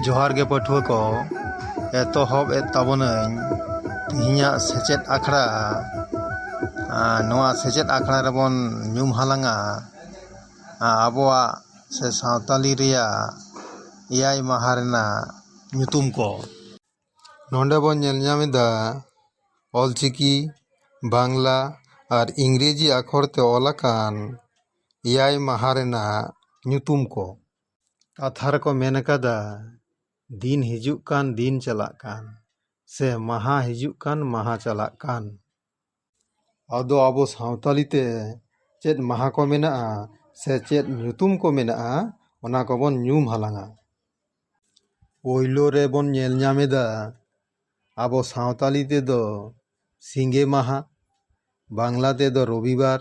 जोहार गे पठुआ को एतोहब ताबोनाई तिहिᱧᱟᱜ सेचेद आखड़ा नोआ सेचेद आखड़ा रेबन ᱧᱩᱢ हालांगा आबोआ से सावताली रिया एयाय माहा रेना ᱧᱩᱛᱩᱢ को नोंडे बन नेल ᱧᱟᱢᱮᱫᱟ ऑलचिकी बांग्ला और इंग्रेजी अक्षर ते ऑलाकान एयाय माहा रेना ᱧᱩᱛᱩᱢ को कथा रको मेन कदा दिन हिजुक कान दिन चलाक कान से माहा हिजुक कान माहा चलाक कान अदो आबो सावताली ते चेद माहा को मेना से चेद ᱧᱩᱛᱩᱢ को मेना ओना को बन ᱧᱩᱢ हालांगा ओइलो रे बन नेल ᱧᱟᱢᱮᱫᱟ आबो सावताली ते दो सिंगे माहा बांग्ला ते दो रविवार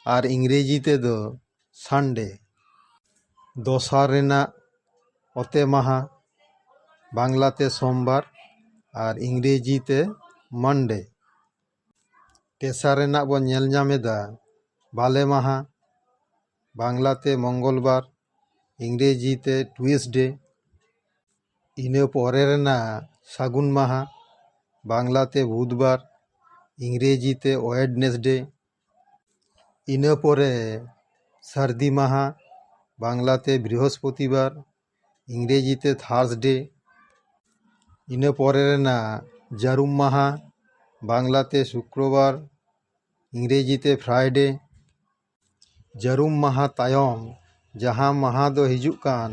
और इंग्रेजी ते दो संडे दोसार रेना ओते माहा बांग्ला ते सोमवार और इंग्रेजी ते मंडे तेसार रेना बो नेल ᱧᱟᱢᱮᱫᱟ बाले माहा बांग्ला ते मंगलवार इंग्रेजी ते ट्यूसडे इने पोरे रेना सागुन माहा बांग्ला ते बुधवार इंग्रेजी ते वेडनेसडे इने पोरे सर्दी माहा बांग्ला ते बृहस्पतिवार इंग्रेजी ते थार्सडे इने पोरे रेना जारुम माहा बांग्ला ते शुक्रवार इंग्रेजी ते फ्राइडे जारुम माहा तायम जहाँ माहा दो हिजुक कान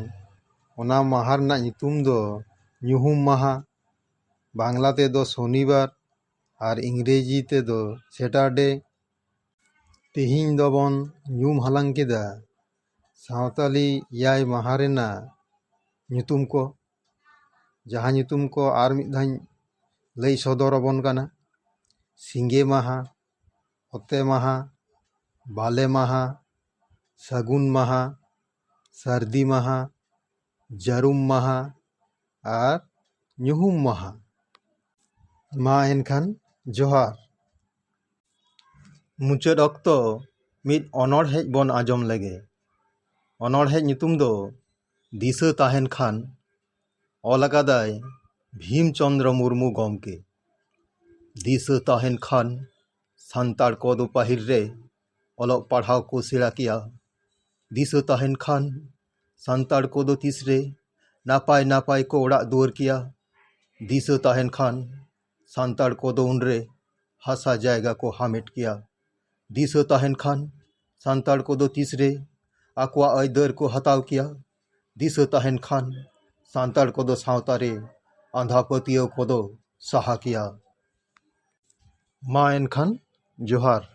ओना माहा रना ᱧᱩᱛᱩᱢ दो ᱧᱩᱦᱩᱢ माहा बांग्ला ते दो शनिवार और इंग्रेजी ते दो सैटरडे तिहिñ दो बन ᱧᱩᱢ हालांग केदा सावताली एयाय माहा रेना ᱧᱩᱛᱩᱢ को जहाँ ᱧᱩᱛᱩᱢ को आर मिद धाñ लई सदर अबन काना सिंगे माहा ओते माहा बाले माहा सागुन माहा सर्दी माहा जारुम माहा और ᱧᱩᱦᱩᱢ माहा मा एनखान जोहार मुचाद अक्तो मिद अनड़हेज बन आजम लेगे अनड़हेज ᱧᱩᱛᱩᱢ दो दिशा ताहेन खान ऑलकादाय भीमचंद्र मुर्मू गमके दिशा ताहेन खान सान्ताड़ को दो पाहिल रे ऑलग पढ़ाव को सेड़ा किया दिशा ताहेन खान सान्ताड़ को दो तीसरे नापाय नापाय को ओड़ा दुआर किया दिशा ताहेन खान सान्ताड़ को दो उनरे हासा जायगा को हामेट किया दिशा ताहेन खान सान्ताड़ को दो तीसरे आकवा अयदर को हताव किया दिशा ताहेन खान सान्ताड़ को दो सावतारे आंधापतियों को दो सहा किया मा एनखान जोहार।